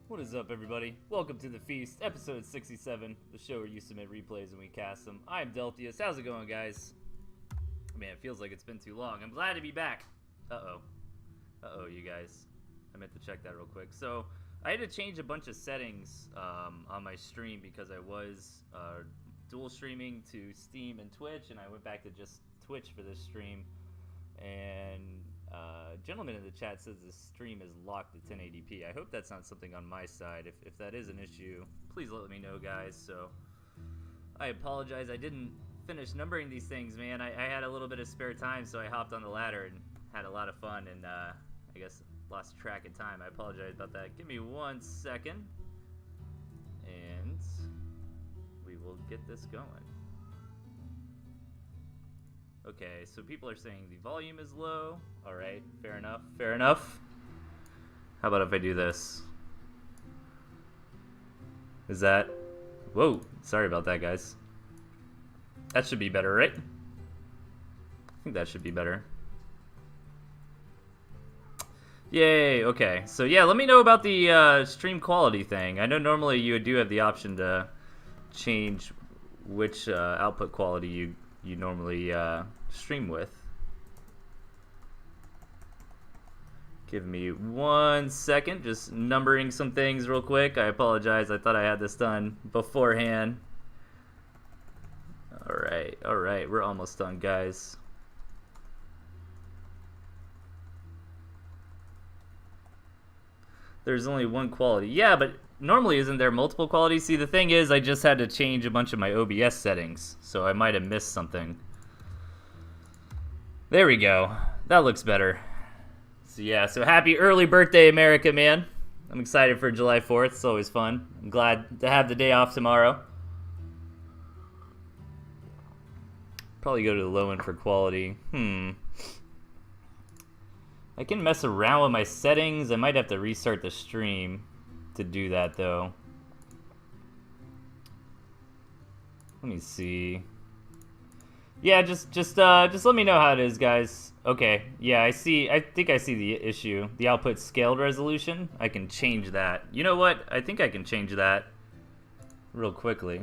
What is up, everybody? Welcome to The Feast, episode 67, the show where you submit replays and we cast them. I'm Delthius. How's it going, guys? Man, it feels like it's been too long. I'm glad to be back. Uh-oh, you guys. I meant to check that real quick. So, I had to change a bunch of settings on my stream because I was dual streaming to Steam and Twitch, and I went back to just Twitch for this stream. And gentleman in the chat says the stream is locked to 1080p. I hope that's not something on my side. If that is an issue, please let me know, guys. So I apologize. I didn't finish numbering these things, man. I had a little bit of spare time, so I hopped on the ladder and had a lot of fun, and I guess lost track of time. I apologize about that. Give me 1 second, and we will get this going. Okay, so people are saying the volume is low. Alright, fair enough, fair enough. How about if I do this? Is that... Whoa, sorry about that, guys. That should be better, right? I think that should be better. Yay, okay. So yeah, let me know about the stream quality thing. I know normally you do have the option to change which output quality you normally stream with. Give me 1 second, just numbering some things real quick. I apologize, I thought I had this done beforehand. Alright, we're almost done, guys. There's only one quality. Yeah, but normally isn't there multiple qualities? See, the thing is, I just had to change a bunch of my OBS settings, so I might have missed something. There we go. That looks better. So yeah, so happy early birthday, America, man. I'm excited for July 4th. It's always fun. I'm glad to have the day off tomorrow. Probably go to the low end for quality. I can mess around with my settings. I might have to restart the stream to do that, though. Let me see. Yeah, just let me know how it is, guys. Okay, yeah, I think I see the issue. The output scaled resolution. I can change that. You know what? I think I can change that real quickly.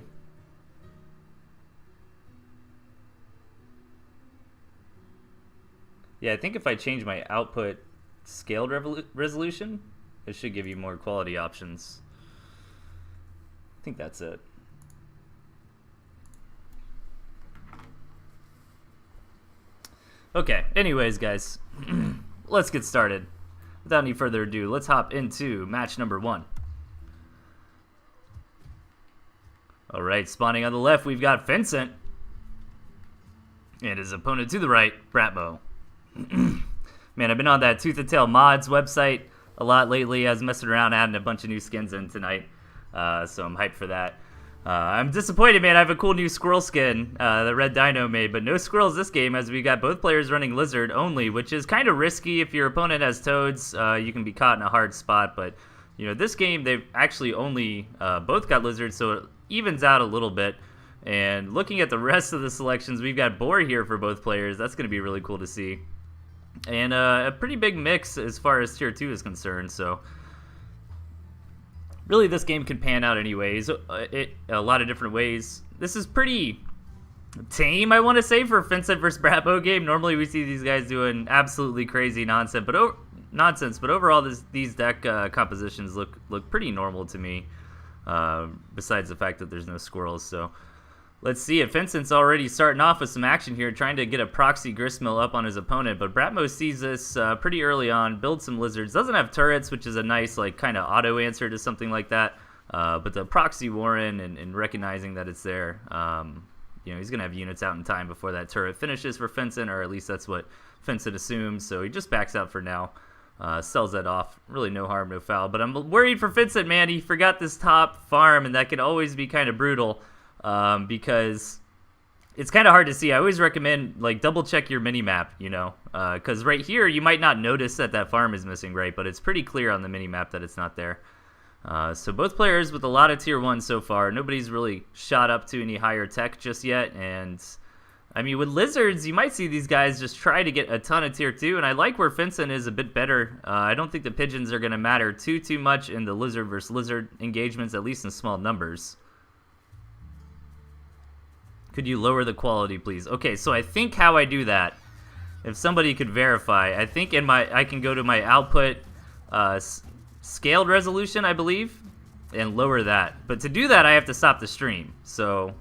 Yeah, I think if I change my output scaled resolution, it should give you more quality options. I think that's it. Okay, anyways, guys, let's get started. Without any further ado, let's hop into match number 1. Alright, spawning on the left, we've got Vincent. And his opponent to the right, Bratmo. Man, I've been on that Tooth and Tail mods website a lot lately. I was messing around adding a bunch of new skins in tonight, so I'm hyped for that. I'm disappointed, man. I have a cool new squirrel skin that Red Dino made, but no squirrels this game as we got both players running lizard only, which is kind of risky. If your opponent has toads, you can be caught in a hard spot, but you know, this game they've actually only both got lizard, so it evens out a little bit. And looking at the rest of the selections, we've got boar here for both players. That's going to be really cool to see. And a pretty big mix as far as tier 2 is concerned, so really this game can pan out anyways, a lot of different ways. This is pretty tame, I want to say, for Vincent versus Bratmo game. Normally we see these guys doing absolutely crazy nonsense, but overall these deck compositions look pretty normal to me, besides the fact that there's no squirrels. So let's see it. Vincent's already starting off with some action here, trying to get a proxy gristmill up on his opponent, but Bratmo sees this pretty early on, builds some lizards, doesn't have turrets, which is a nice like kind of auto answer to something like that, but the proxy warren and recognizing that it's there, you know, he's going to have units out in time before that turret finishes for Vincent, or at least that's what Vincent assumes, so he just backs out for now. Sells that off. Really no harm, no foul, but I'm worried for Vincent, man. He forgot this top farm, and that can always be kind of brutal. Because it's kind of hard to see. I always recommend like double check your mini map, you know, because right here you might not notice that farm is missing, right? But it's pretty clear on the mini map that it's not there. So both players with a lot of tier 1 so far. Nobody's really shot up to any higher tech just yet, and I mean, with lizards, you might see these guys just try to get a ton of tier 2, and I like where Vincent is a bit better. I don't think the pigeons are going to matter too much in the lizard versus lizard engagements, at least in small numbers. Could you lower the quality, please? Okay, so I think how I do that, if somebody could verify, I think I can go to my output scaled resolution, I believe, and lower that. But to do that, I have to stop the stream. So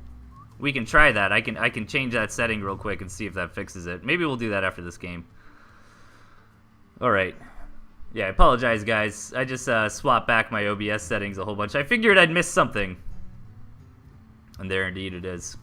we can try that. I can change that setting real quick and see if that fixes it. Maybe we'll do that after this game. All right. Yeah, I apologize, guys. I just swapped back my OBS settings a whole bunch. I figured I'd miss something. And there indeed it is.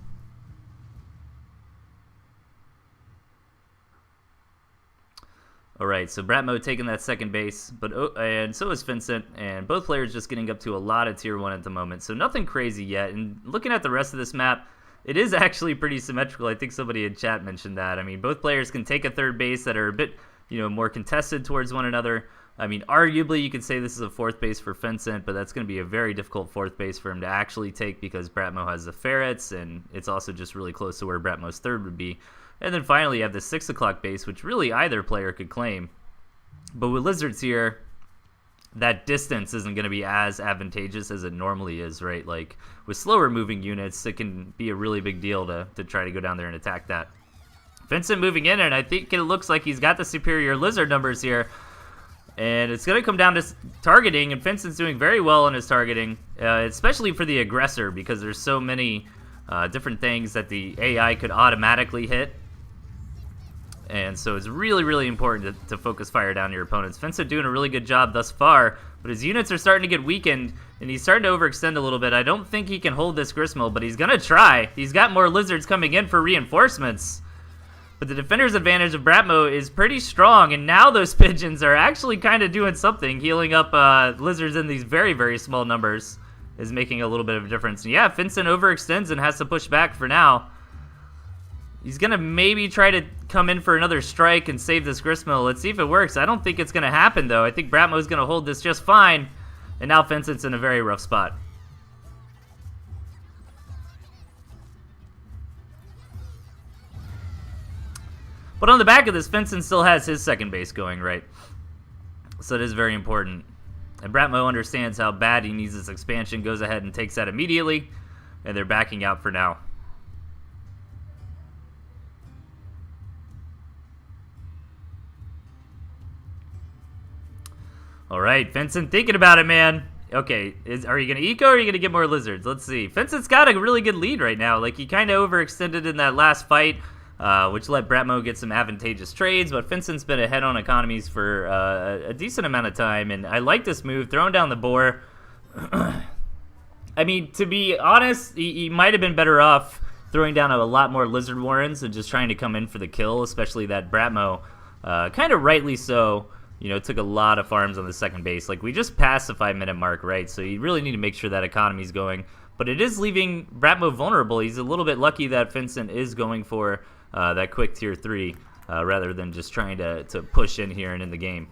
All right, so Bratmo taking that second base, and so is Vincent, and both players just getting up to a lot of tier 1 at the moment, so nothing crazy yet. And looking at the rest of this map, it is actually pretty symmetrical. I think somebody in chat mentioned that. I mean, both players can take a third base that are a bit, more contested towards one another. I mean, arguably you could say this is a fourth base for Vincent, but that's going to be a very difficult fourth base for him to actually take because Bratmo has the ferrets, and it's also just really close to where Bratmo's third would be. And then finally you have the 6 o'clock base, which really either player could claim. But with lizards here, that distance isn't going to be as advantageous as it normally is, right? Like, with slower moving units, it can be a really big deal to try to go down there and attack that. Vincent moving in, and I think it looks like he's got the superior lizard numbers here. And it's going to come down to targeting, and Vincent's doing very well in his targeting, especially for the aggressor, because there's so many different things that the AI could automatically hit. And so it's really, really important to focus fire down your opponents. Vincent doing a really good job thus far, but his units are starting to get weakened, and he's starting to overextend a little bit. I don't think he can hold this Gristmill, but he's going to try. He's got more lizards coming in for reinforcements. But the defender's advantage of Bratmo is pretty strong, and now those pigeons are actually kind of doing something. Healing up lizards in these very, very small numbers is making a little bit of a difference. And yeah, Vincent overextends and has to push back for now. He's going to maybe try to come in for another strike and save this Gristmill. Let's see if it works. I don't think it's going to happen, though. I think Bratmo's going to hold this just fine. And now Vincent's in a very rough spot. But on the back of this, Vincent still has his second base going, right? So it is very important. And Bratmo understands how bad he needs this expansion, goes ahead and takes that immediately. And they're backing out for now. All right, Vincent thinking about it, man. Okay, are you going to eco or are you going to get more lizards? Let's see. Vincent's got a really good lead right now. Like, he kind of overextended in that last fight, which let Bratmo get some advantageous trades, but Vincent's been ahead on economies for a decent amount of time, and I like this move, throwing down the boar. I mean, to be honest, he might have been better off throwing down a lot more lizard warrens and just trying to come in for the kill, especially that Bratmo, kind of rightly so, took a lot of farms on the second base. Like, we just passed the 5-minute mark, right? So you really need to make sure that economy's going. But it is leaving Bratmo vulnerable. He's a little bit lucky that Vincent is going for that quick tier 3 rather than just trying to push in here and in the game.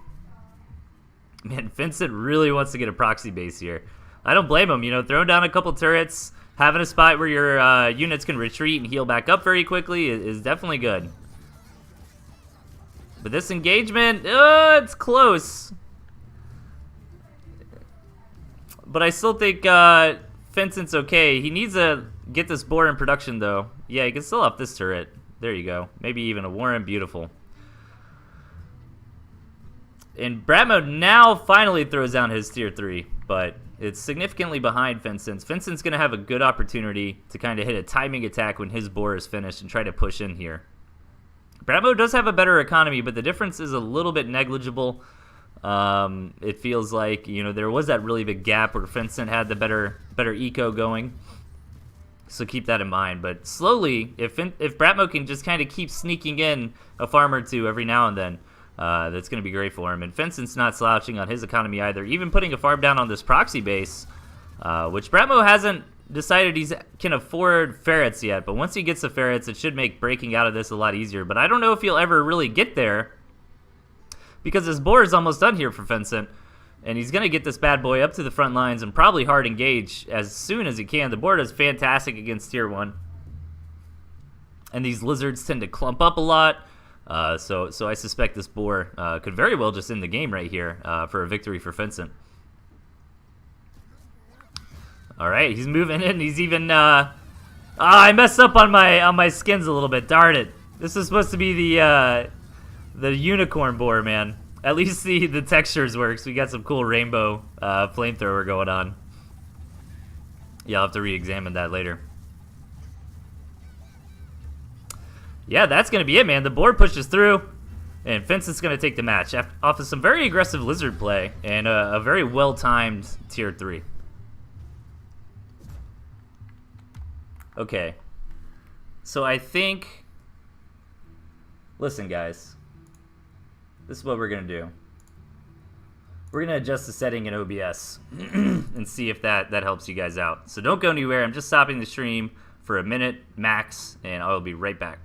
Man, Vincent really wants to get a proxy base here. I don't blame him. Throwing down a couple turrets, having a spot where your units can retreat and heal back up very quickly is definitely good. But this engagement, it's close. But I still think Vincent's okay. He needs to get this boar in production, though. Yeah, he can still up this turret. There you go. Maybe even a warren. Beautiful. And Bratmo now finally throws down his tier 3, but it's significantly behind Vincent's. Vincent's going to have a good opportunity to kind of hit a timing attack when his boar is finished and try to push in here. Bratmo does have a better economy, but the difference is a little bit negligible. It feels like, there was that really big gap where Vincent had the better eco going. So keep that in mind. But slowly, if Bratmo can just kind of keep sneaking in a farm or two every now and then, that's going to be great for him. And Vincent's not slouching on his economy either. Even putting a farm down on this proxy base, which Bratmo hasn't decided he can afford ferrets yet. But once he gets the ferrets, it should make breaking out of this a lot easier. But I don't know if he'll ever really get there, because his boar is almost done here for Vincent. And he's going to get this bad boy up to the front lines and probably hard engage as soon as he can. The board is fantastic against tier 1. and these lizards tend to clump up a lot. So I suspect this boar could very well just end the game right here for a victory for Vincent. All right, he's moving in. He's even. I messed up on my skins a little bit. Darn it! This is supposed to be the unicorn boar, man. At least the textures works. We got some cool rainbow flamethrower going on. Yeah, I'll have to re-examine that later. Yeah, that's going to be it, man. The board pushes through, and Vincent's going to take the match off of some very aggressive lizard play and a very well-timed tier 3. Okay. So I think... Listen, guys. This is what we're going to do. We're going to adjust the setting in OBS and see if that helps you guys out. So don't go anywhere. I'm just stopping the stream for a minute max, and I'll be right back.